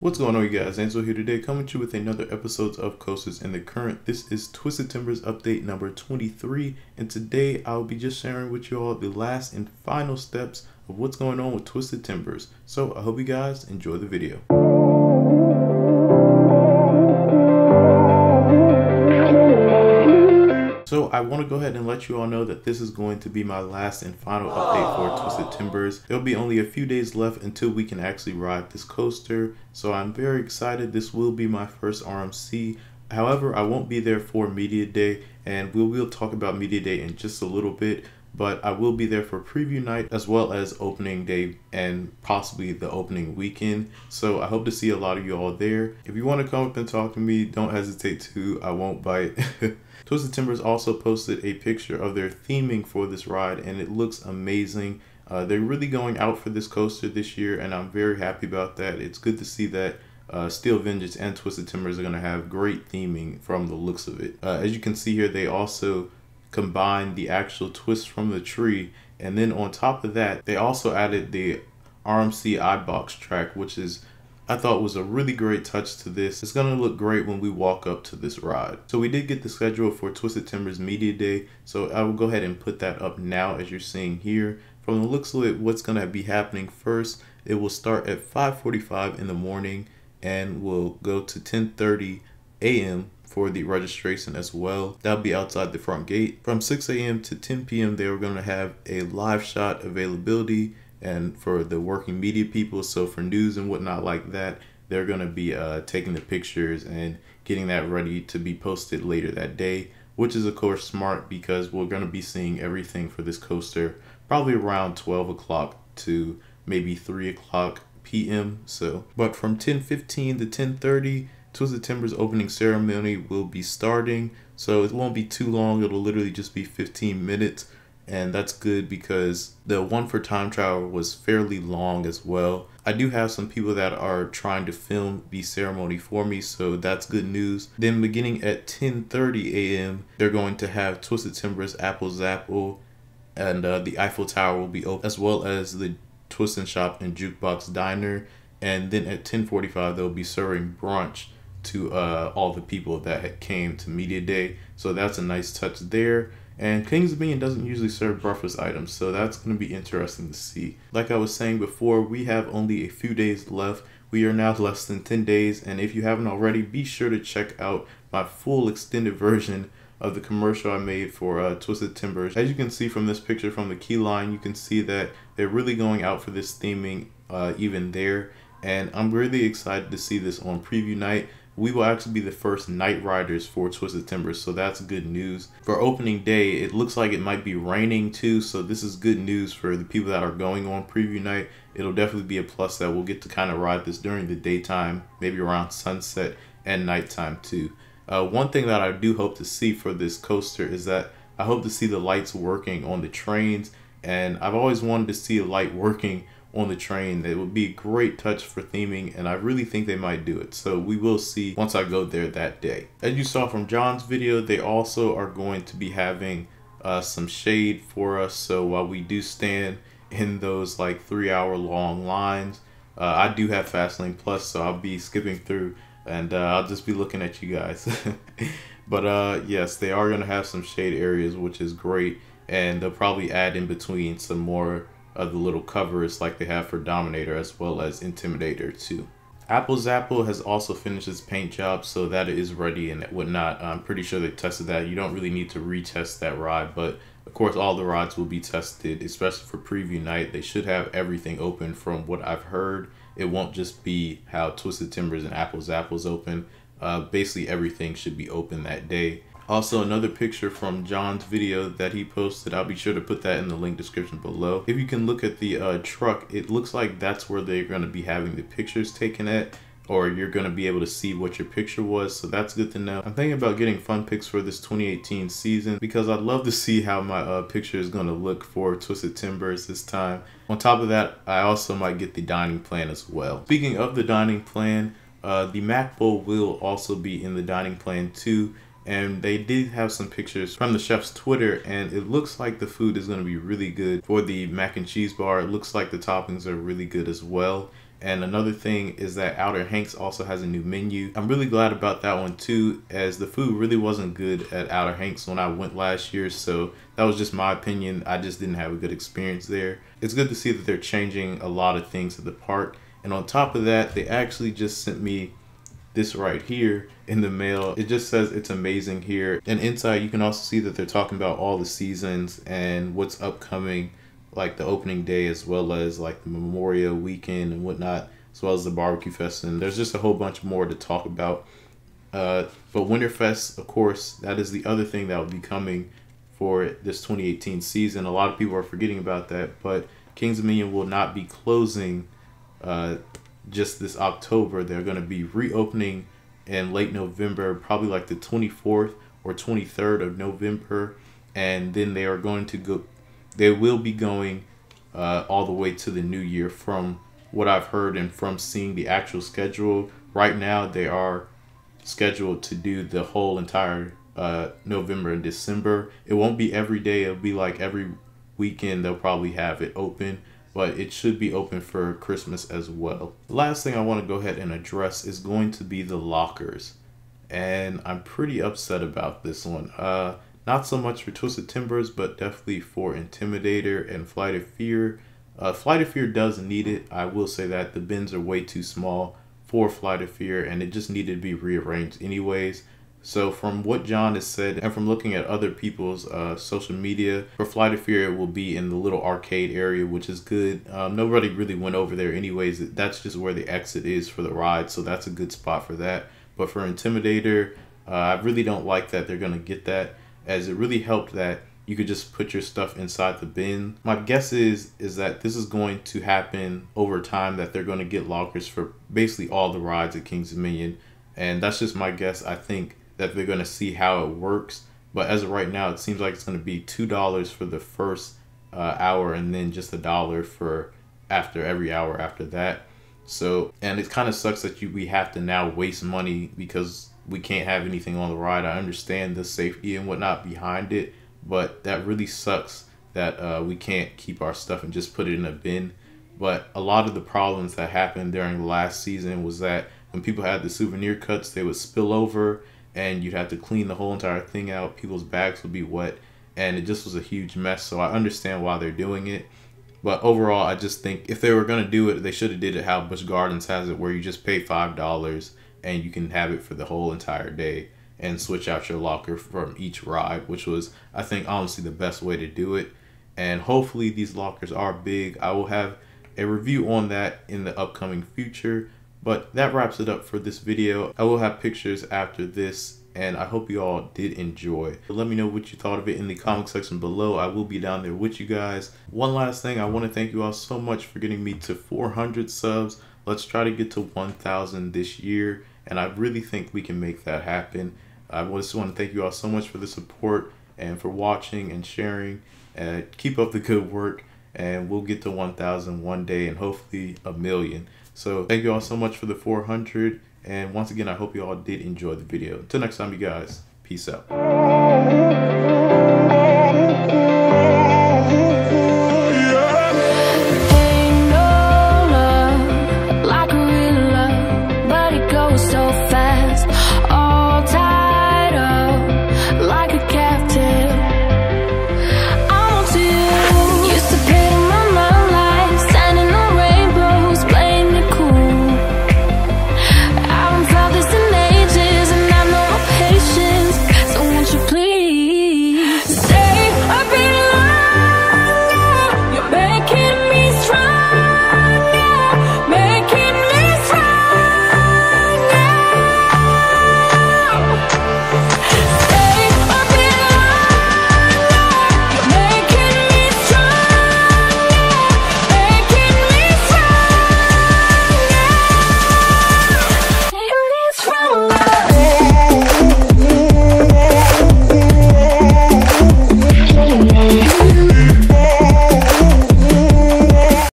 What's going on, you guys? Angelo here today, coming to you with another episode of Coasters in the Current. This is Twisted Timbers update number 23, and today I'll be just sharing with you all the last and final steps of what's going on with Twisted Timbers. So I hope you guys enjoy the video. So I want to go ahead and let you all know that this is going to be my last and final update for Twisted Timbers. There'll be only a few days left until we can actually ride this coaster. So I'm very excited. This will be my first RMC. However, I won't be there for Media Day, and we will talk about Media Day in just a little bit. But I will be there for preview night as well as opening day and possibly the opening weekend. So I hope to see a lot of you all there. If you want to come up and talk to me, don't hesitate to. I won't bite. Twisted Timbers also posted a picture of their theming for this ride, and it looks amazing. They're really going out for this coaster this year, and I'm very happy about that. It's good to see that Steel Vengeance and Twisted Timbers are going to have great theming from the looks of it. As you can see here, they also combined the actual twist from the tree, and then on top of that, they also added the RMC iBox track, which is I thought was a really great touch to this. It's going to look great when we walk up to this ride. So we did get the schedule for Twisted Timbers Media Day. So I will go ahead and put that up now as you're seeing here. From the looks of it, what's going to be happening first, it will start at 5:45 in the morning and will go to 10:30 a.m. for the registration as well. That'll be outside the front gate. From 6 a.m. to 10 p.m. they were going to have a live shot availability, and for the working media people, so for news and whatnot like that, they're going to be taking the pictures and getting that ready to be posted later that day, which is of course smart because we're going to be seeing everything for this coaster probably around 12 o'clock to maybe 3 o'clock p.m. So, but from 10:15 to 10:30, Twisted Timbers opening ceremony will be starting, so it won't be too long. It'll literally just be 15 minutes. And that's good because the one for time travel was fairly long as well. I do have some people that are trying to film the ceremony for me, so that's good news. Then beginning at 10:30 a.m. they're going to have Twisted Timbers Apple Zapple, and the Eiffel Tower will be open, as well as the Twist and Shop and Jukebox Diner. And then at 10:45 they'll be serving brunch to all the people that had came to Media Day, so that's a nice touch there. And King's Dominion doesn't usually serve breakfast items, so that's going to be interesting to see. Like I was saying before, we have only a few days left. We are now less than 10 days, and if you haven't already, be sure to check out my full extended version of the commercial I made for Twisted Timbers. As you can see from this picture from the key line, you can see that they're really going out for this theming even there, and I'm really excited to see this on preview night. We will actually be the first night riders for Twisted Timbers, so that's good news. For opening day, it looks like it might be raining too, so this is good news for the people that are going on preview night. It'll definitely be a plus that we'll get to kind of ride this during the daytime, maybe around sunset and nighttime too. One thing that I do hope to see for this coaster is that I hope to see the lights working on the trains, and I've always wanted to see a light working on the train. It would be a great touch for theming, and I really think they might do it, so we will see once I go there that day. As you saw from John's video, they also are going to be having some shade for us, so while we do stand in those like 3-hour long lines, I do have Fastlane Plus, so I'll be skipping through and I'll just be looking at you guys. But yes, they are going to have some shade areas, which is great, and they'll probably add in between some more of the little covers like they have for Dominator as well as Intimidator too. Apple Zapple has also finished its paint job, so that is ready and whatnot. I'm pretty sure they tested that. You don't really need to retest that ride, but of course all the rides will be tested, especially for preview night. They should have everything open from what I've heard. It won't just be how Twisted Timbers and Apple Zapple's open. Basically everything should be open that day. Also, another picture from John's video that he posted, I'll be sure to put that in the link description below. If you can look at the truck, it looks like that's where they're going to be having the pictures taken at, or you're going to be able to see what your picture was, so that's good to know. I'm thinking about getting fun pics for this 2018 season because I'd love to see how my picture is going to look for Twisted Timbers this time. On top of that, I also might get the dining plan as well. Speaking of the dining plan, the Mac Bowl will also be in the dining plan too. And they did have some pictures from the chef's Twitter, and it looks like the food is going to be really good. For the mac and cheese bar, it looks like the toppings are really good as well. And another thing is that Outer Hanks also has a new menu. I'm really glad about that one too, as the food really wasn't good at Outer Hanks when I went last year, so that was just my opinion. I just didn't have a good experience there. It's good to see that they're changing a lot of things at the park. And on top of that, they actually just sent me this right here in the mail. It just says it's amazing here. And inside you can also see that they're talking about all the seasons and what's upcoming, like the opening day, as well as like the Memorial Weekend and whatnot, as well as the Barbecue Fest. And there's just a whole bunch more to talk about. But Winterfest, of course, that is the other thing that will be coming for this 2018 season. A lot of people are forgetting about that, but Kings Dominion will not be closing just this October. They're going to be reopening in late November, probably like the 24th or 23rd of November, and then they are going to go. They will be going all the way to the new year, from what I've heard and from seeing the actual schedule. Right now, they are scheduled to do the whole entire November and December. It won't be every day. It'll be like every weekend they'll probably have it open, but it should be open for Christmas as well. The last thing I want to go ahead and address is going to be the lockers. And I'm pretty upset about this one. Not so much for Twisted Timbers, but definitely for Intimidator and Flight of Fear. Flight of Fear does need it. I will say that the bins are way too small for Flight of Fear, and it just needed to be rearranged anyways. So from what John has said, and from looking at other people's social media, for Flight of Fear, it will be in the little arcade area, which is good. Nobody really went over there anyways. That's just where the exit is for the ride, so that's a good spot for that. But for Intimidator, I really don't like that they're going to get that, as it really helped that you could just put your stuff inside the bin. My guess is that this is going to happen over time, that they're going to get lockers for basically all the rides at Kings Dominion. And that's just my guess. I think that they're going to see how it works. But as of right now, it seems like it's going to be $2 for the first hour, and then just $1 for after every hour after that. So, and it kind of sucks that we have to now waste money because we can't have anything on the ride. I understand the safety and whatnot behind it, but that really sucks that we can't keep our stuff and just put it in a bin. But a lot of the problems that happened during the last season was that when people had the souvenir cuts, they would spill over and you'd have to clean the whole entire thing out. People's bags would be wet, and it just was a huge mess. So I understand why they're doing it. But overall, I just think if they were going to do it, they should have did it how Busch Gardens has it, where you just pay $5 and you can have it for the whole entire day and switch out your locker from each ride, which was, I think, honestly the best way to do it. And hopefully these lockers are big. I will have a review on that in the upcoming future. But that wraps it up for this video. I will have pictures after this, and I hope you all did enjoy. Let me know what you thought of it in the comment section below. I will be down there with you guys. One last thing, I want to thank you all so much for getting me to 400 subs. Let's try to get to 1,000 this year, and I really think we can make that happen. I just want to thank you all so much for the support and for watching and sharing. Keep up the good work, and we'll get to 1,000 one day, and hopefully a million. So thank you all so much for the 400. And once again, I hope you all did enjoy the video. Until next time, you guys, peace out.